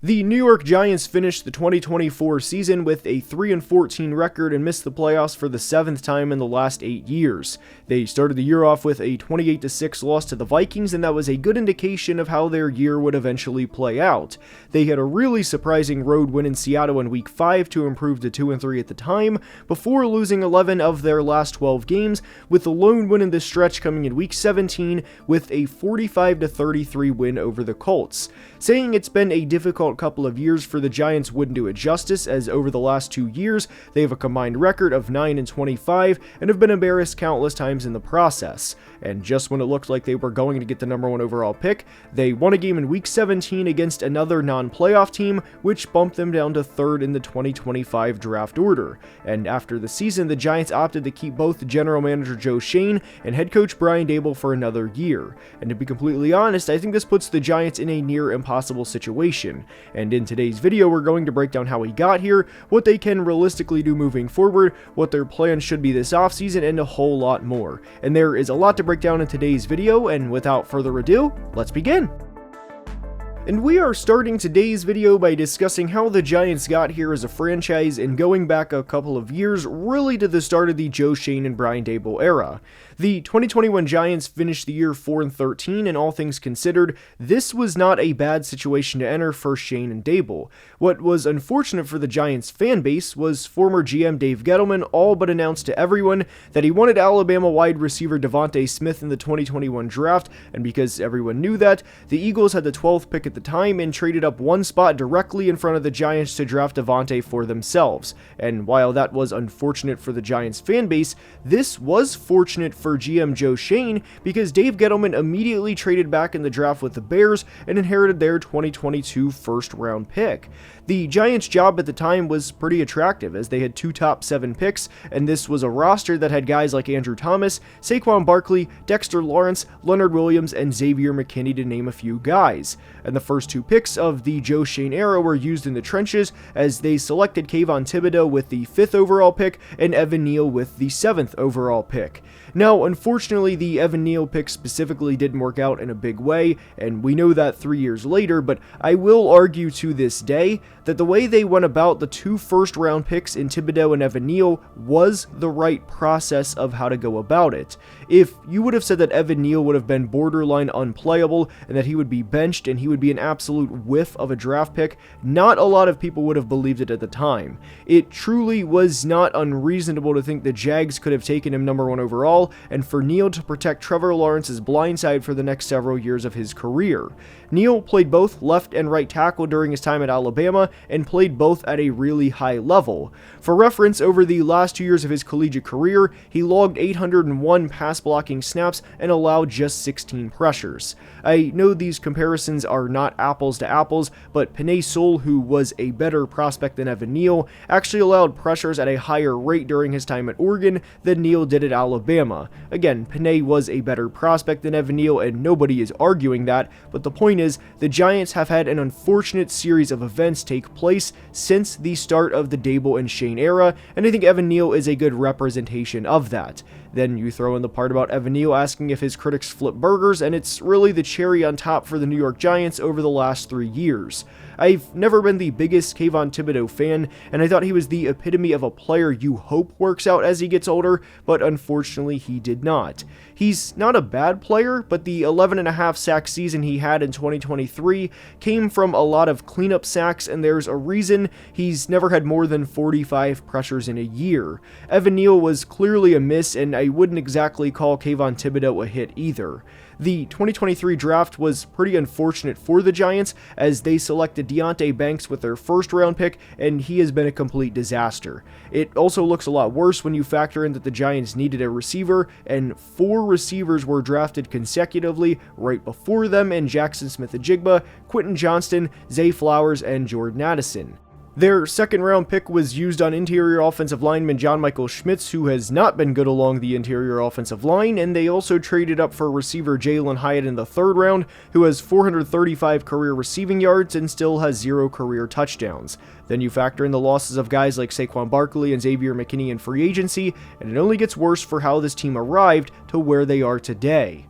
The New York Giants finished the 2024 season with a 3-14 record and missed the playoffs for the 7th time in the last 8 years. They started the year off with a 28-6 loss to the Vikings, and that was a good indication of how their year would eventually play out. They had a really surprising road win in Seattle in Week 5 to improve to 2-3 at the time, before losing 11 of their last 12 games, with the lone win in this stretch coming in Week 17 with a 45-33 win over the Colts. Saying it's been a difficult couple of years for the Giants wouldn't do it justice, as over the last 2 years, they have a combined record of 9-25 and have been embarrassed countless times in the process. And just when it looked like they were going to get the number 1 overall pick, they won a game in Week 17 against another non-playoff team, which bumped them down to 3rd in the 2025 draft order. And after the season, the Giants opted to keep both general manager Joe Schoen and head coach Brian Daboll for another year. And to be completely honest, I think this puts the Giants in a near impossible situation. And in today's video, we're going to break down how he got here, what they can realistically do moving forward, what their plans should be this offseason, and a whole lot more. And there is a lot to break down in today's video, and without further ado, let's begin. And we are starting today's video by discussing how the Giants got here as a franchise and going back a couple of years, really to the start of the Joe Schoen and Brian Daboll era. The 2021 Giants finished the year 4-13, and all things considered, this was not a bad situation to enter for Schoen and Daboll. What was unfortunate for the Giants fan base was former GM Dave Gettleman all but announced to everyone that he wanted Alabama wide receiver Devontae Smith in the 2021 draft, and because everyone knew that, the Eagles had the 12th pick at the time and traded up one spot directly in front of the Giants to draft Devontae for themselves. And while that was unfortunate for the Giants fan base, this was fortunate for GM Joe Schoen because Dave Gettleman immediately traded back in the draft with the Bears and inherited their 2022 first-round pick. The Giants' job at the time was pretty attractive, as they had 2 top 7 picks, and this was a roster that had guys like Andrew Thomas, Saquon Barkley, Dexter Lawrence, Leonard Williams, and Xavier McKinney, to name a few guys. And the first 2 picks of the Joe Schoen era were used in the trenches, as they selected Kayvon Thibodeaux with the 5th overall pick and Evan Neal with the 7th overall pick. Now, unfortunately, the Evan Neal pick specifically didn't work out in a big way, and we know that 3 years later, but I will argue to this day that the way they went about the 2 first-round picks in Thibodeaux and Evan Neal was the right process of how to go about it. If you would have said that Evan Neal would have been borderline unplayable and that he would be benched and he would be an absolute whiff of a draft pick, not a lot of people would have believed it at the time. It truly was not unreasonable to think the Jags could have taken him number 1 overall, and for Neal to protect Trevor Lawrence's blindside for the next several years of his career. Neal played both left and right tackle during his time at Alabama, and played both at a really high level. For reference, over the last 2 years of his collegiate career, he logged 801 pass blocking snaps and allowed just 16 pressures. I know these comparisons are not apples to apples, but Penei Sewell, who was a better prospect than Evan Neal, actually allowed pressures at a higher rate during his time at Oregon than Neal did at Alabama. Again, Penei was a better prospect than Evan Neal, and nobody is arguing that, but the point is, the Giants have had an unfortunate series of events take place since the start of the Daboll and Schoen era, and I think Evan Neal is a good representation of that. Then you throw in the part about Evan Neal asking if his critics flip burgers, and it's really the cherry on top for the New York Giants over the last 3 years. I've never been the biggest Kayvon Thibodeaux fan, and I thought he was the epitome of a player you hope works out as he gets older, but unfortunately he did not. He's not a bad player, but the 11.5 sack season he had in 2023 came from a lot of cleanup sacks, and there's a reason he's never had more than 45 pressures in a year. Evan Neal was clearly a miss, and I wouldn't exactly call Kayvon Thibodeaux a hit either. The 2023 draft was pretty unfortunate for the Giants, as they selected Deonte Banks with their first-round pick, and he has been a complete disaster. It also looks a lot worse when you factor in that the Giants needed a receiver, and 4 receivers were drafted consecutively right before them in Jackson Smith-Njigba, Quentin Johnston, Zay Flowers, and Jordan Addison. Their second-round pick was used on interior offensive lineman John Michael Schmitz, who has not been good along the interior offensive line, and they also traded up for receiver Jalen Hyatt in the 3rd round, who has 435 career receiving yards and still has 0 career touchdowns. Then you factor in the losses of guys like Saquon Barkley and Xavier McKinney in free agency, and it only gets worse for how this team arrived to where they are today.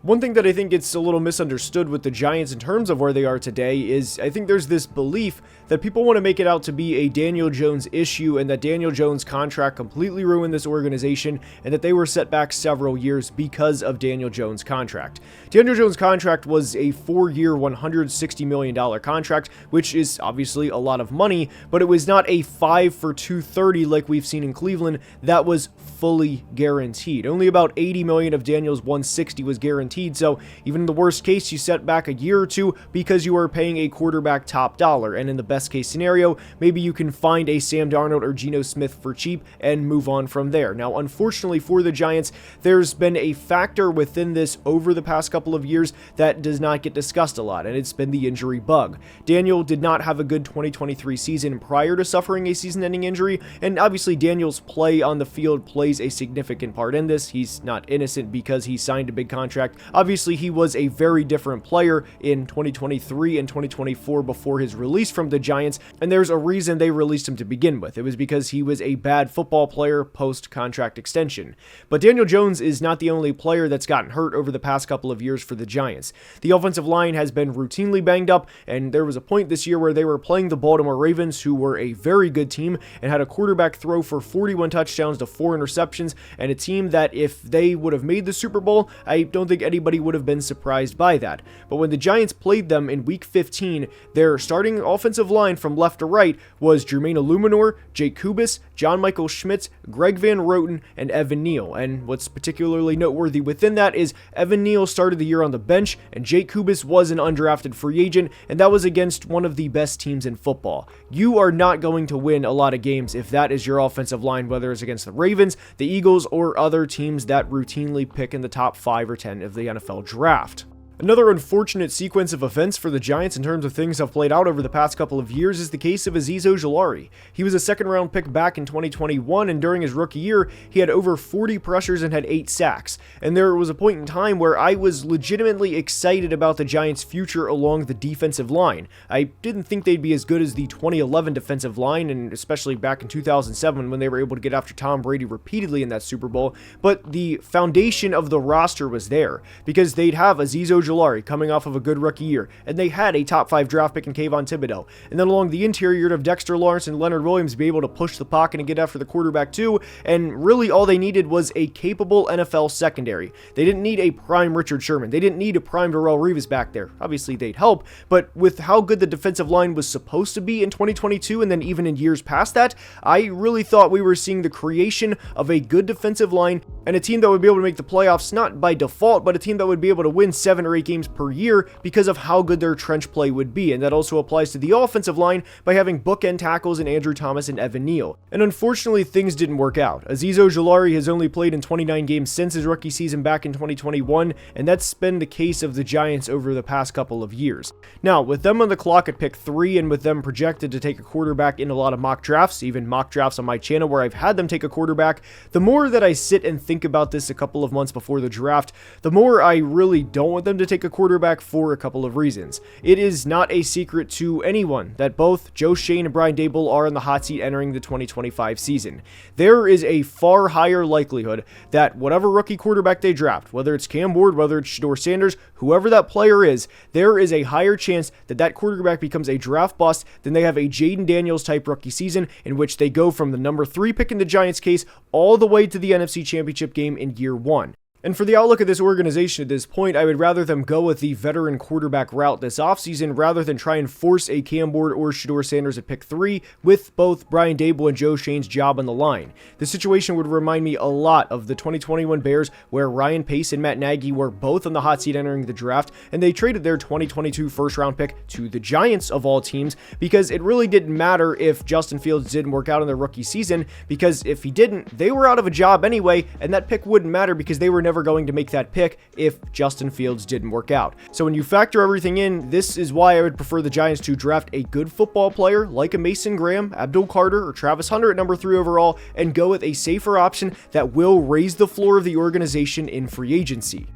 One thing that I think gets a little misunderstood with the Giants in terms of where they are today is I think there's this belief that people want to make it out to be a Daniel Jones issue and that Daniel Jones' contract completely ruined this organization and that they were set back several years because of Daniel Jones' contract. Daniel Jones' contract was a 4-year, $160 million contract, which is obviously a lot of money, but it was not a 5 for $230 like we've seen in Cleveland. That was fully guaranteed. Only about $80 million of Daniel's $160 was guaranteed. So even in the worst case, you set back a year or two because you are paying a quarterback top dollar. And in the best case scenario, maybe you can find a Sam Darnold or Geno Smith for cheap and move on from there. Now, unfortunately for the Giants, there's been a factor within this over the past couple of years that does not get discussed a lot, and it's been the injury bug. Daniel did not have a good 2023 season prior to suffering a season-ending injury, and obviously Daniel's play on the field plays a significant part in this. He's not innocent because he signed a big contract. Obviously, he was a very different player in 2023 and 2024 before his release from the Giants, and there's a reason they released him to begin with. It was because he was a bad football player post-contract extension. But Daniel Jones is not the only player that's gotten hurt over the past couple of years for the Giants. The offensive line has been routinely banged up, and there was a point this year where they were playing the Baltimore Ravens, who were a very good team, and had a quarterback throw for 41 touchdowns to 4 interceptions, and a team that if they would have made the Super Bowl, I don't think anybody would have been surprised by that. But when the Giants played them in Week 15, their starting offensive line from left to right was Jermaine Illuminor, Jake Kubis, John Michael Schmitz, Greg Van Roten, and Evan Neal. And what's particularly noteworthy within that is Evan Neal started the year on the bench, and Jake Kubis was an undrafted free agent, and that was against one of the best teams in football. You are not going to win a lot of games if that is your offensive line, whether it's against the Ravens, the Eagles, or other teams that routinely pick in the top 5 or 10 of the NFL draft. Another unfortunate sequence of events for the Giants in terms of things have played out over the past couple of years is the case of Azeez Ojulari. He was a second-round pick back in 2021, and during his rookie year, he had over 40 pressures and had 8 sacks. And there was a point in time where I was legitimately excited about the Giants' future along the defensive line. I didn't think they'd be as good as the 2011 defensive line, and especially back in 2007 when they were able to get after Tom Brady repeatedly in that Super Bowl, but the foundation of the roster was there, because they'd have Azeez Ojulari coming off of a good rookie year, and they had a top 5 draft pick in Kayvon Thibodeau. And then along the interior, you'd have Dexter Lawrence and Leonard Williams be able to push the pocket and get after the quarterback too, and really all they needed was a capable NFL secondary. They didn't need a prime Richard Sherman. They didn't need a prime Darrelle Revis back there. Obviously, they'd help, but with how good the defensive line was supposed to be in 2022 and then even in years past that, I really thought we were seeing the creation of a good defensive line and a team that would be able to make the playoffs, not by default, but a team that would be able to win 7 or 8 games per year because of how good their trench play would be. And that also applies to the offensive line by having bookend tackles in Andrew Thomas and Evan Neal. And unfortunately, things didn't work out. Azeez Ojulari has only played in 29 games since his rookie season back in 2021, and that's been the case of the Giants over the past couple of years. Now, with them on the clock at pick 3 and with them projected to take a quarterback in a lot of mock drafts, even mock drafts on my channel where I've had them take a quarterback, the more that I sit and think about this a couple of months before the draft, the more I really don't want them to take a quarterback for a couple of reasons. It is not a secret to anyone that both Joe Schoen and Brian Daboll are in the hot seat entering the 2025 season. There is a far higher likelihood that whatever rookie quarterback they draft, whether it's Cam Ward, whether it's Shedeur Sanders, whoever that player is, there is a higher chance that that quarterback becomes a draft bust than they have a Jaden Daniels type rookie season in which they go from the number 3 pick in the Giants case all the way to the NFC Championship game in year 1. And for the outlook of this organization at this point, I would rather them go with the veteran quarterback route this offseason rather than try and force a Cam Ward or Shedeur Sanders at pick 3 with both Brian Daboll and Joe Schoen's job on the line. The situation would remind me a lot of the 2021 Bears where Ryan Pace and Matt Nagy were both on the hot seat entering the draft, and they traded their 2022 first-round pick to the Giants of all teams because it really didn't matter if Justin Fields didn't work out in their rookie season, because if he didn't, they were out of a job anyway, and that pick wouldn't matter because they were never going to make that pick if Justin Fields didn't work out. So when you factor everything in, this is why I would prefer the Giants to draft a good football player like a Mason Graham, Abdul Carter, or Travis Hunter at number 3 overall and go with a safer option that will raise the floor of the organization in free agency.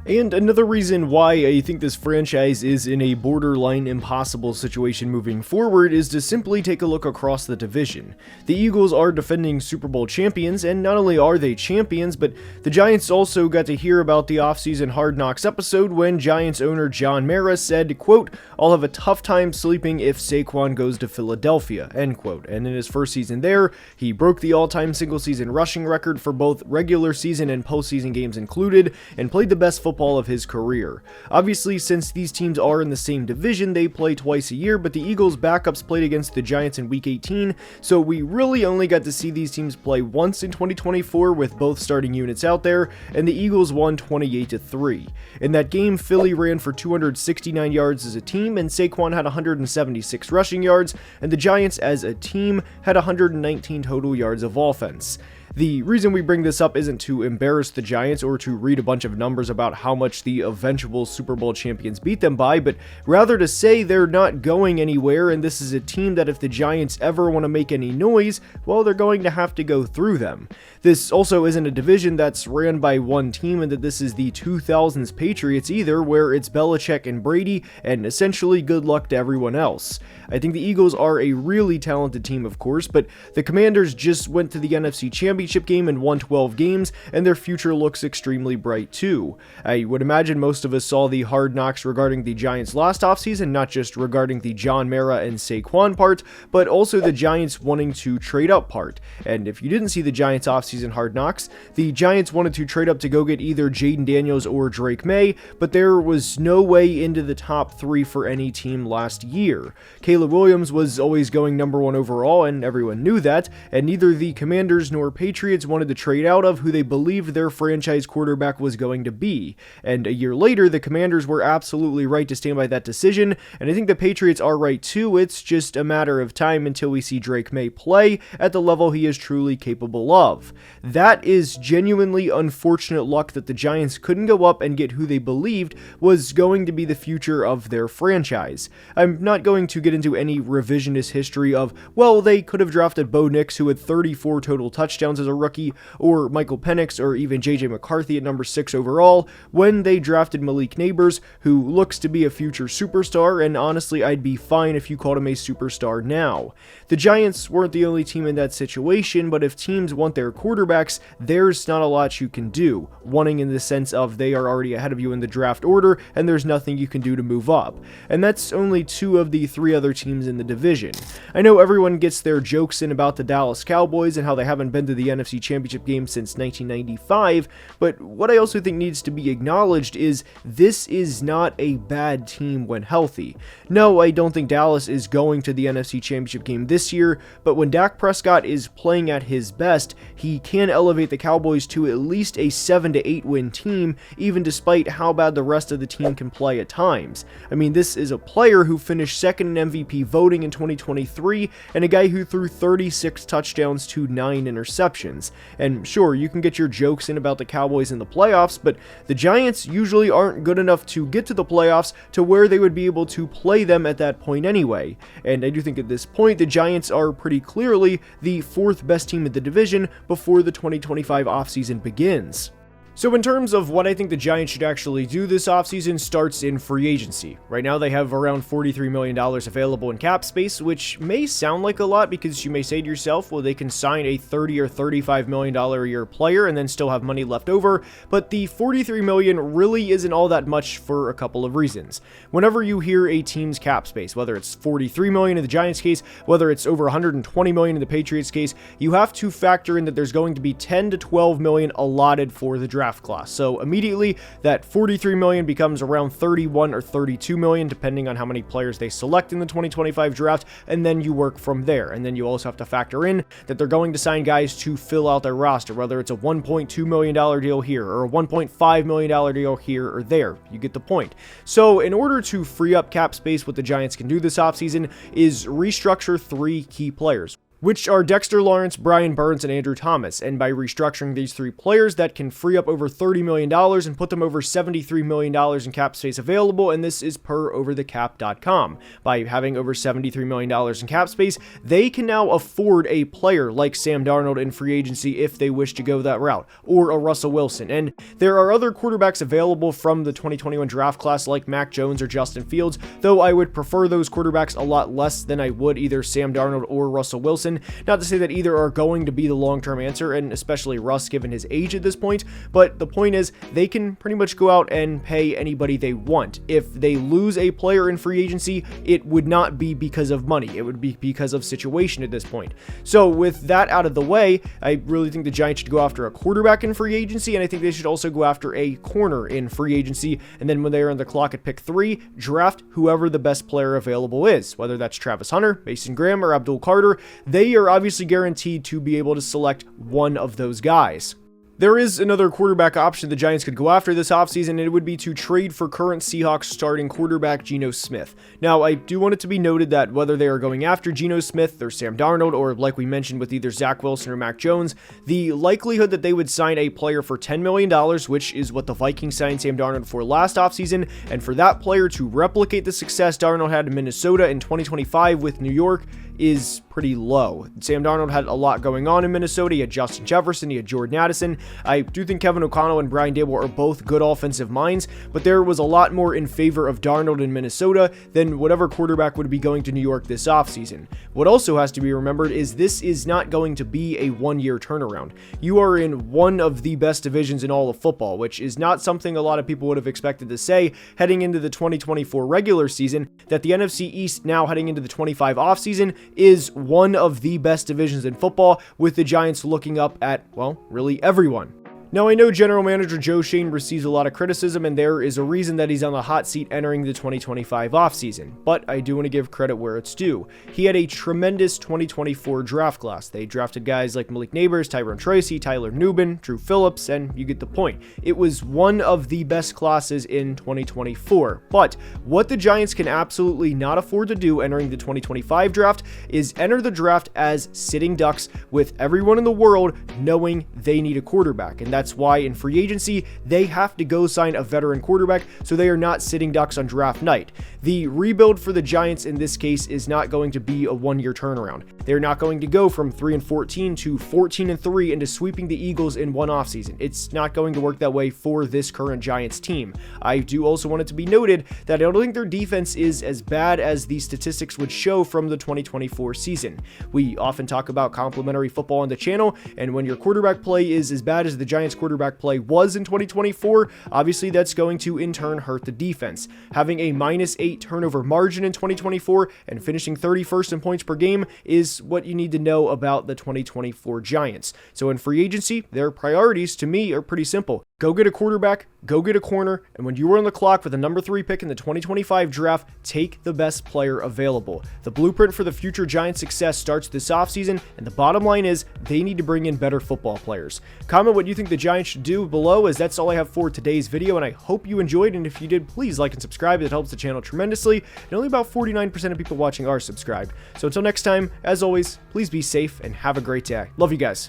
And another reason why I think this franchise is in a borderline impossible situation moving forward is to simply take a look across the division. The Eagles are defending Super Bowl champions, and not only are they champions, but the Giants also got to hear about the offseason Hard Knocks episode when Giants owner John Mara said, quote, "I'll have a tough time sleeping if Saquon goes to Philadelphia," end quote. And in his first season there, he broke the all-time single-season rushing record for both regular season and postseason games included, and played the best football of his career. Obviously, since these teams are in the same division, they play twice a year, but the Eagles' backups played against the Giants in Week 18, so we really only got to see these teams play once in 2024 with both starting units out there, and the Eagles won 28-3. In that game, Philly ran for 269 yards as a team, and Saquon had 176 rushing yards, and the Giants as a team had 119 total yards of offense. The reason we bring this up isn't to embarrass the Giants or to read a bunch of numbers about how much the eventual Super Bowl champions beat them by, but rather to say they're not going anywhere, and this is a team that if the Giants ever want to make any noise, well, they're going to have to go through them. This also isn't a division that's ran by one team, and that this is the 2000s Patriots either, where it's Belichick and Brady, and essentially good luck to everyone else. I think the Eagles are a really talented team, of course, but the Commanders just went to the NFC Championship game and won 12 games, and their future looks extremely bright too. I would imagine most of us saw the Hard Knocks regarding the Giants last offseason, not just regarding the John Mara and Saquon part, but also the Giants wanting to trade up part. And if you didn't see the Giants offseason Hard Knocks, the Giants wanted to trade up to go get either Jaden Daniels or Drake May, but there was no way into the top 3 for any team last year. Caleb Williams was always going number 1 overall, and everyone knew that, and neither the Commanders nor Patriots wanted to trade out of who they believed their franchise quarterback was going to be. And a year later, the Commanders were absolutely right to stand by that decision, and I think the Patriots are right too. It's just a matter of time until we see Drake May play at the level he is truly capable of. That is genuinely unfortunate luck that the Giants couldn't go up and get who they believed was going to be the future of their franchise. I'm not going to get into any revisionist history of, well, they could have drafted Bo Nix, who had 34 total touchdowns as a rookie, or Michael Penix, or even JJ McCarthy at number 6 overall, when they drafted Malik Neighbors, who looks to be a future superstar, and honestly, I'd be fine if you called him a superstar now. The Giants weren't the only team in that situation, but if teams want their quarterbacks, there's not a lot you can do, wanting in the sense of they are already ahead of you in the draft order, and there's nothing you can do to move up. And that's only 2 of the 3 other teams in the division. I know everyone gets their jokes in about the Dallas Cowboys and how they haven't been to the NFC Championship game since 1995, but what I also think needs to be acknowledged is this is not a bad team when healthy. No, I don't think Dallas is going to the NFC Championship game this year, but when Dak Prescott is playing at his best, he can elevate the Cowboys to at least a 7-8 win team, even despite how bad the rest of the team can play at times. I mean, this is a player who finished second in MVP voting in 2023, and a guy who threw 36 touchdowns to 9 interceptions. And sure, you can get your jokes in about the Cowboys in the playoffs, but the Giants usually aren't good enough to get to the playoffs to where they would be able to play them at that point anyway. And I do think at this point, the Giants are pretty clearly the 4th best team in the division before the 2025 offseason begins. So in terms of what I think the Giants should actually do this offseason starts in free agency. Right now they have around $43 million available in cap space, which may sound like a lot because you may say to yourself, well, they can sign a $30 or $35 million a year player and then still have money left over, but the $43 million really isn't all that much for a couple of reasons. Whenever you hear a team's cap space, whether it's $43 million in the Giants case, whether it's over $120 million in the Patriots case, you have to factor in that there's going to be $10 to $12 million allotted for the draft class. So immediately that $43 million becomes around $31 or $32 million, depending on how many players they select in the 2025 draft, and then you work from there. And then you also have to factor in that they're going to sign guys to fill out their roster, whether it's a $1.2 million deal here or a $1.5 million deal here or there. You get the point. So in order to free up cap space, what the Giants can do this offseason is restructure 3 key players. which are Dexter Lawrence, Brian Burns, and Andrew Thomas. And by restructuring these three players, that can free up over $30 million and put them over $73 million in cap space available, and this is per overthecap.com. By having over $73 million in cap space, they can now afford a player like Sam Darnold in free agency if they wish to go that route, or a Russell Wilson. And there are other quarterbacks available from the 2021 draft class like Mac Jones or Justin Fields, though I would prefer those quarterbacks a lot less than I would either Sam Darnold or Russell Wilson. Not to say that either are going to be the long-term answer, and especially Russ given his age at this point, but the point is they can pretty much go out and pay anybody they want. If they lose a player in free agency, it would not be because of money. It would be because of situation at this point. So with that out of the way, I really think the Giants should go after a quarterback in free agency, and I think they should also go after a corner in free agency, and then when they are on the clock at pick 3, draft whoever the best player available is, whether that's Travis Hunter, Mason Graham, or Abdul Carter. They are obviously guaranteed to be able to select one of those guys. There is another quarterback option the Giants could go after this offseason, and it would be to trade for current Seahawks starting quarterback Geno Smith. Now, I do want it to be noted that whether they are going after Geno Smith or Sam Darnold, or like we mentioned with either Zach Wilson or Mac Jones, the likelihood that they would sign a player for $10 million, which is what the Vikings signed Sam Darnold for last offseason, and for that player to replicate the success Darnold had in Minnesota in 2025 with New York, is pretty low. Sam Darnold had a lot going on in Minnesota. He had Justin Jefferson, he had Jordan Addison. I do think Kevin O'Connell and Brian Daboll are both good offensive minds, but there was a lot more in favor of Darnold in Minnesota than whatever quarterback would be going to New York this offseason. What also has to be remembered is this is not going to be a one-year turnaround. You are in one of the best divisions in all of football, which is not something a lot of people would have expected to say heading into the 2024 regular season, that the NFC East now heading into the 25 offseason is one of the best divisions in football, with the Giants looking up at, well, really everyone. Now, I know General Manager Joe Schoen receives a lot of criticism, and there is a reason that he's on the hot seat entering the 2025 offseason, but I do want to give credit where it's due. He had a tremendous 2024 draft class. They drafted guys like Malik Nabers, Tyrone Tracy, Tyler Nubin, Drew Phillips, and you get the point. It was one of the best classes in 2024, but what the Giants can absolutely not afford to do entering the 2025 draft is enter the draft as sitting ducks with everyone in the world knowing they need a quarterback, and that's why in free agency, they have to go sign a veteran quarterback so they are not sitting ducks on draft night. The rebuild for the Giants in this case is not going to be a one-year turnaround. They're not going to go from 3-14 to 14-3 into sweeping the Eagles in one offseason. It's not going to work that way for this current Giants team. I do also want it to be noted that I don't think their defense is as bad as the statistics would show from the 2024 season. We often talk about complimentary football on the channel, and when your quarterback play is as bad as the Giants quarterback play was in 2024, obviously that's going to in turn hurt the defense. Having a -8 turnover margin in 2024 and finishing 31st in points per game is what you need to know about the 2024 Giants. So in free agency, their priorities to me are pretty simple. Go get a quarterback, go get a corner, and when you are on the clock with the number 3 pick in the 2025 draft, take the best player available. The blueprint for the future Giants success starts this offseason, and the bottom line is they need to bring in better football players. Comment what you think the Giants should do below, as that's all I have for today's video, and I hope you enjoyed, and if you did, please like and subscribe. It helps the channel tremendously, and only about 49% of people watching are subscribed. So until next time, as always, please be safe and have a great day. Love you guys.